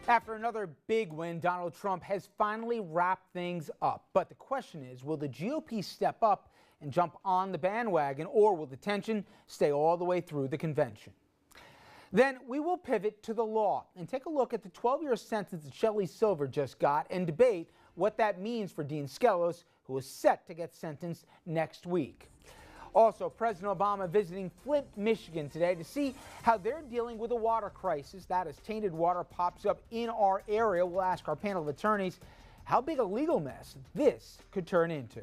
After another big win, Donald Trump has finally wrapped things up. But the question is, will the GOP step up and jump on the bandwagon, or will the tension stay all the way through the convention? Then we will pivot to the law and take a look at the 12-year sentence that Shelley Silver just got and debate what that means for Dean Skelos, who is set to get sentenced next week. Also, President Obama visiting Flint, Michigan today to see how they're dealing with a water crisis. That as tainted water pops up in our area. We'll ask our panel of attorneys how big a legal mess this could turn into.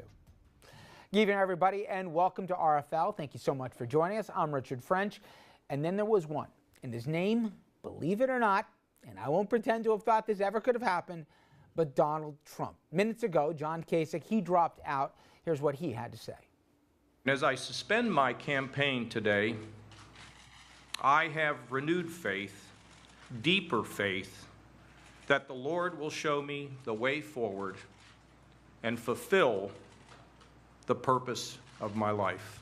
Good evening, everybody, and welcome to RFL. Thank you so much for joining us. I'm Richard French, and then there was one, and his name, believe it or not, and I won't pretend to have thought this ever could have happened, but Donald Trump. Minutes ago, John Kasich, he dropped out. Here's what he had to say. As I suspend my campaign today, I have renewed faith, deeper faith, that the Lord will show me the way forward and fulfill the purpose of my life.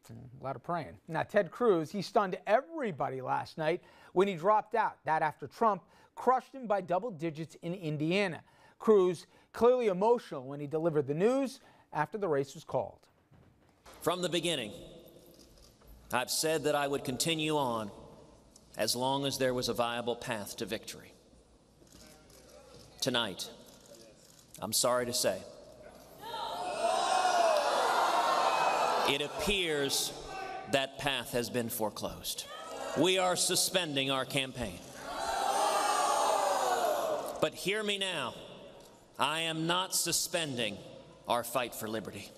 A lot of praying. Now, Ted Cruz, he stunned everybody last night when he dropped out. That after Trump crushed him by double digits in Indiana. Cruz clearly emotional when he delivered the news after the race was called. From the beginning, I've said that I would continue on as long as there was a viable path to victory. Tonight, I'm sorry to say, it appears that path has been foreclosed. We are suspending our campaign. But hear me now, I am not suspending our fight for liberty.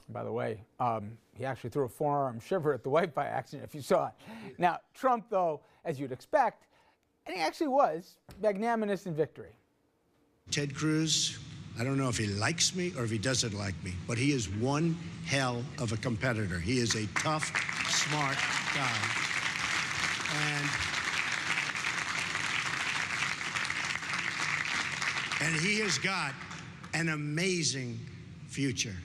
By the way, he actually threw a forearm shiver at the wife by accident, if you saw it. Now, Trump, though, as you'd expect, and he actually was, magnanimous in victory. Ted Cruz, I don't know if he likes me or if he doesn't like me, but he is one hell of a competitor. He is a tough, smart guy. And he has got an amazing future.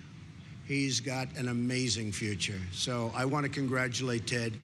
He's got an amazing future. So I want to congratulate Ted.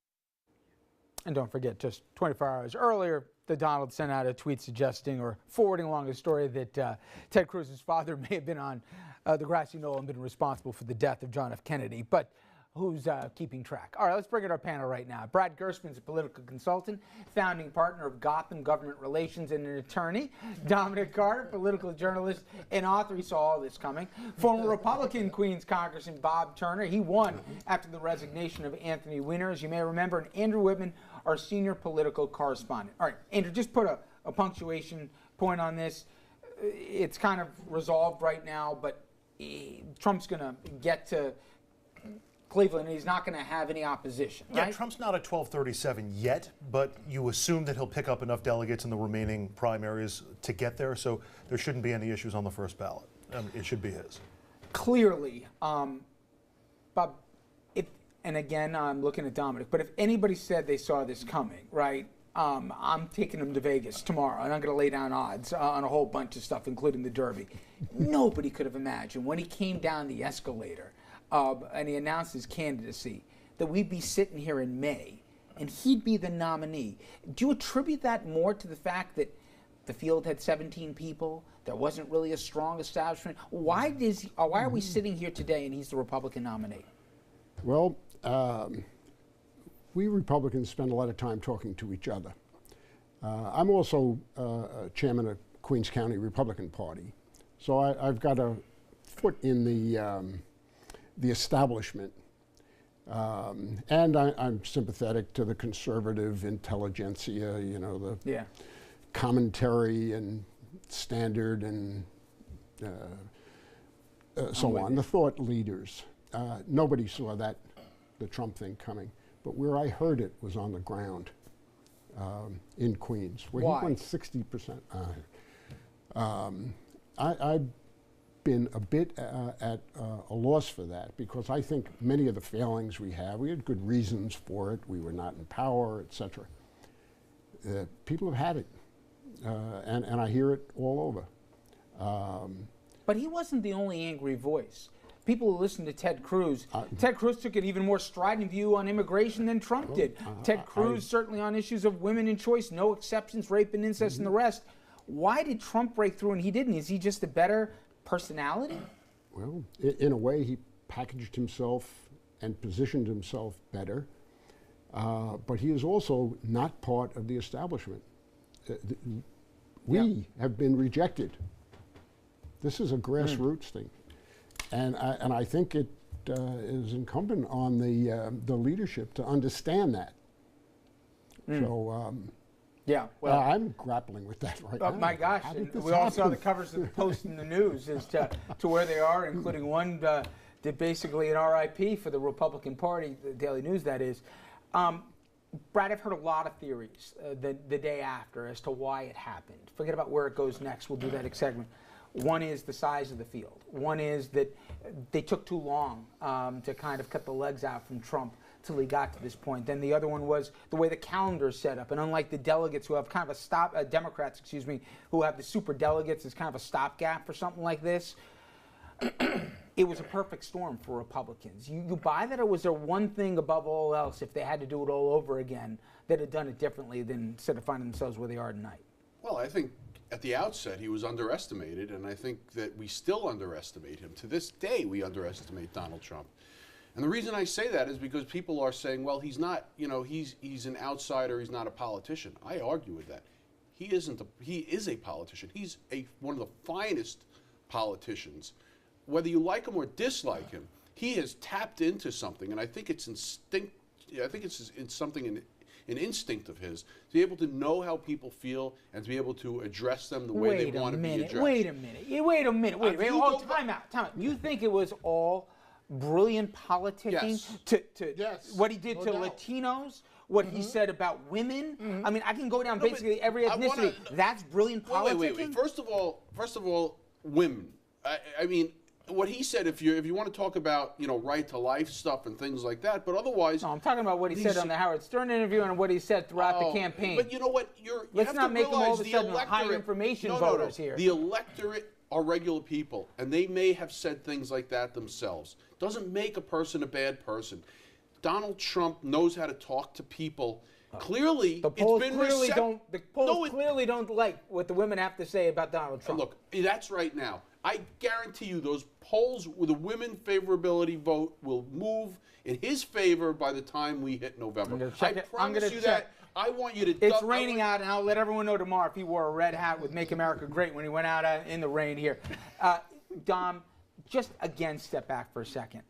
And don't forget, just 24 hours earlier, the Donald sent out a tweet suggesting or forwarding along a story that Ted Cruz's father may have been on the grassy knoll and been responsible for the death of John F. Kennedy. But who's keeping track? All right, let's bring in our panel right now. Brad Gerstmann's a political consultant, founding partner of Gotham Government Relations, and an attorney. Dominic Carter, political journalist and author. He saw all this coming. Former Republican Queens Congressman Bob Turner. He won after the resignation of Anthony Weiner, as you may remember. And Andrew Whitman, our senior political correspondent. All right, Andrew, just put a punctuation point on this. It's kind of resolved right now, but Trump's going to get to Cleveland, and he's not going to have any opposition, right? Yeah, Trump's not at 1237 yet, but you assume that he'll pick up enough delegates in the remaining primaries to get there, so there shouldn't be any issues on the first ballot. It should be his. Clearly, Bob, and again, I'm looking at Dominic, but if anybody said they saw this coming, right, I'm taking them to Vegas tomorrow, and I'm going to lay down odds on a whole bunch of stuff, including the Derby. Nobody could have imagined when he came down the escalator and he announced his candidacy, that we'd be sitting here in May and he'd be the nominee. Do you attribute that more to the fact that the field had 17 people, there wasn't really a strong establishment? Why are we sitting here today and he's the Republican nominee? Well, we Republicans spend a lot of time talking to each other. I'm also chairman of Queens County Republican Party, so I've got a foot in the establishment, and I'm sympathetic to the conservative intelligentsia, you know, the commentary and standard and so on, the thought leaders. Nobody saw the Trump thing coming, but where I heard it was on the ground in Queens, where Why? he won 60%. I've been a bit at a loss for that, because I think many of the failings we had good reasons for it. We were not in power, etc. People have had it, and I hear it all over. But he wasn't the only angry voice. people who listen to Ted Cruz, Ted Cruz took an even more strident view on immigration than Trump did. Ted Cruz certainly on issues of women and choice, no exceptions, rape and incest and the rest. Why did Trump break through and he didn't? Is he just a better personality? Well, in a way, he packaged himself and positioned himself better, but he is also not part of the establishment. We have been rejected. This is a grassroots thing, and I think it is incumbent on the leadership to understand that. So. Yeah, well, I'm grappling with that right now. My gosh, we all saw the covers of the Post and the News as to where they are, including one did basically an RIP for the Republican Party, the Daily News that is. Brad, I've heard a lot of theories the day after as to why it happened. Forget about where it goes next. We'll do that next segment. One is the size of the field. One is that they took too long to kind of cut the legs out from Trump till he got to this point. Then the other one was the way the calendar is set up. And unlike the delegates who have kind of a Democrats, excuse me, who have the super delegates as kind of a stopgap for something like this, it was a perfect storm for Republicans. You buy that, or was there one thing above all else, if they had to do it all over again, that had done it differently than instead of finding themselves where they are tonight? Well, I think at the outset he was underestimated, and I think that we still underestimate him. To this day, we underestimate Donald Trump. And the reason I say that is because people are saying, well, he's not, he's an outsider, he's not a politician. I argue with that. He is a politician. He's one of the finest politicians. Whether you like him or dislike him, he has tapped into something, and I think it's instinct. I think it's something an instinct of his to be able to know how people feel and to be able to address them the way they want to be addressed. Wait a minute. Time out. You think it was all brilliant politicking to what he did to Latinos, what he said about women? I mean, I can go down basically every ethnicity. That's brilliant politicking? Wait. First of all, women. I mean, what he said, if you want to talk about, right to life stuff and things like that, but otherwise... No, I'm talking about what he said on the Howard Stern interview and what he said throughout the campaign. But you know what? Let's not make them all of a sudden high information voters here. The electorate are regular people, and they may have said things like that themselves. Doesn't make a person a bad person. Donald Trump knows how to talk to people. Clearly, the polls clearly don't like what the women have to say about Donald Trump. Look, that's right now. I guarantee you those polls with a women favorability vote will move in his favor by the time we hit November. I promise you that. I want you to... It's raining out, and I'll let everyone know tomorrow if he wore a red hat with Make America Great when he went out in the rain here. Dom, just again, step back for a second.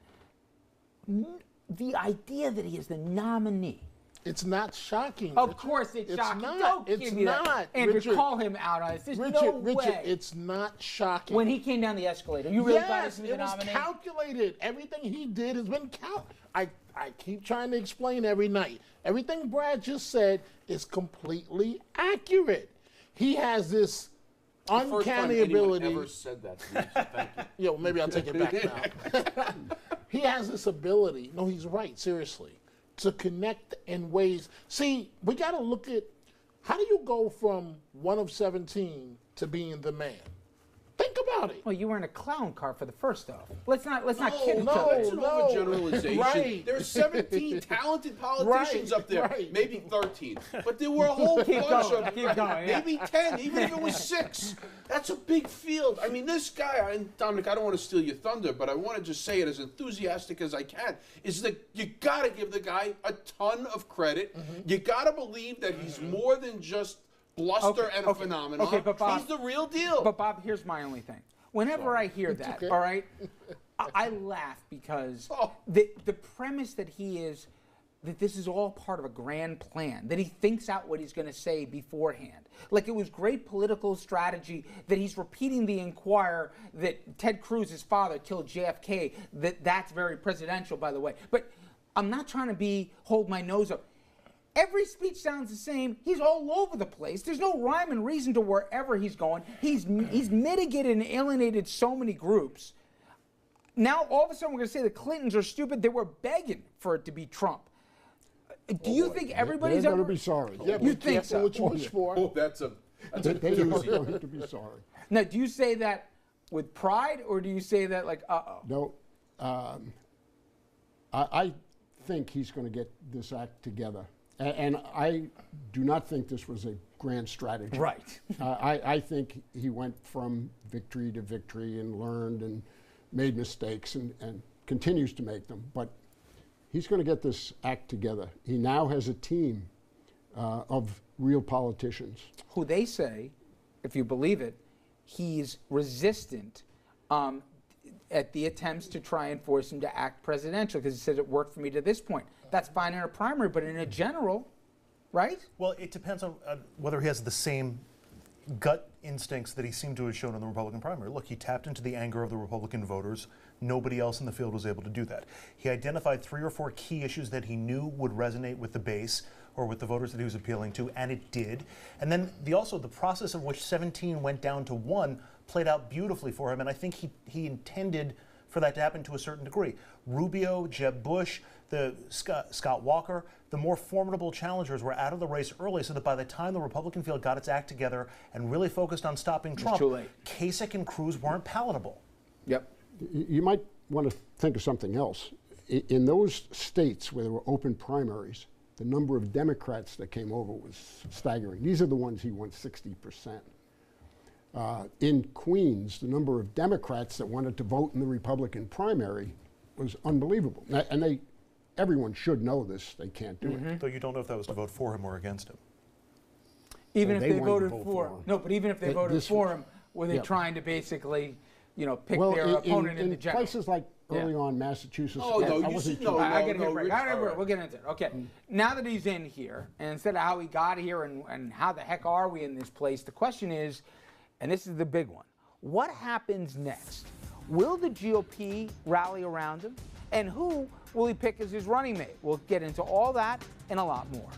The idea that he is the nominee... It's not shocking. Of course it's shocking. It's not. Andrew, Richard, call him out on it. There's no way. It's not shocking. When he came down the escalator, you really thought he was the nominee? Yes, it was calculated. Everything he did has been calculated. I keep trying to explain every night. Everything Brad just said is completely accurate. He has this uncanny ability. Ever said that to me, so thank you. Well, maybe I'll take it back now. He has this ability. No, he's right. Seriously. To connect in ways. See, we got to look at how do you go from 1 of 17 to being the man? Think about it. Well, you were in a clown car for the first off. Let's not kid each other. That's an overgeneralization. Right. There are 17 talented politicians up there. Right. Maybe 13. But there were a whole bunch of Keep going, yeah. maybe 10, even if it was 6. That's a big field. I mean, this guy, and Dominic, I don't want to steal your thunder, but I want to just say it as enthusiastic as I can, is that you got to give the guy a ton of credit. You got to believe that he's more than just bluster and a phenomenon. Okay, but Bob, he's the real deal. But Bob, here's my only thing. Whenever I hear that, all right, I laugh because the premise that that this is all part of a grand plan, that he thinks out what he's going to say beforehand. Like it was great political strategy that he's repeating the Inquirer that Ted Cruz, his father, killed JFK. That's very presidential, by the way. But I'm not trying to hold my nose up. Every speech sounds the same. He's all over the place. There's no rhyme and reason to wherever he's going. He's mitigated and alienated so many groups. Now, all of a sudden, we're going to say the Clintons are stupid. They were begging for it to be Trump. Do you think everybody's going to be sorry? Yeah, you think so? What you wish for. Oh, that's a They're going to be sorry. Now, do you say that with pride, or do you say that like, uh-oh? No, I think he's going to get this act together. And I do not think this was a grand strategy. Right. I think he went from victory to victory and learned and made mistakes and continues to make them. But he's going to get this act together. He now has a team of real politicians. Who they say, if you believe it, he's resistant at the attempts to try and force him to act presidential, because he said it worked for me to this point. That's fine in a primary, but in a general, right? Well, it depends on whether he has the same gut instincts that he seemed to have shown in the Republican primary. Look, he tapped into the anger of the Republican voters. Nobody else in the field was able to do that. He identified 3 or 4 key issues that he knew would resonate with the base or with the voters that he was appealing to, and it did. And then also the process of which 17 went down to 1 played out beautifully for him, and I think he intended for that to happen to a certain degree. Rubio, Jeb Bush, Scott Walker, the more formidable challengers were out of the race early, so that by the time the Republican field got its act together and really focused on stopping Trump, Kasich and Cruz weren't palatable. Yep. You might want to think of something else. In those states where there were open primaries, the number of Democrats that came over was staggering. These are the ones he won 60%. In Queens, the number of Democrats that wanted to vote in the Republican primary was unbelievable. And everyone should know this. They can't do it. Though you don't know if that was to vote for him or against him. Even if they voted for him. No, but even if they voted for him, were they trying to basically, pick their opponent in the general? Places like early on Massachusetts. Oh, no, I get a break. We'll get into it. Okay. Now that he's in here, and instead of how he got here and how the heck are we in this place, the question is, and this is the big one, what happens next? Will the GOP rally around him? And who will he pick as his running mate? We'll get into all that and a lot more.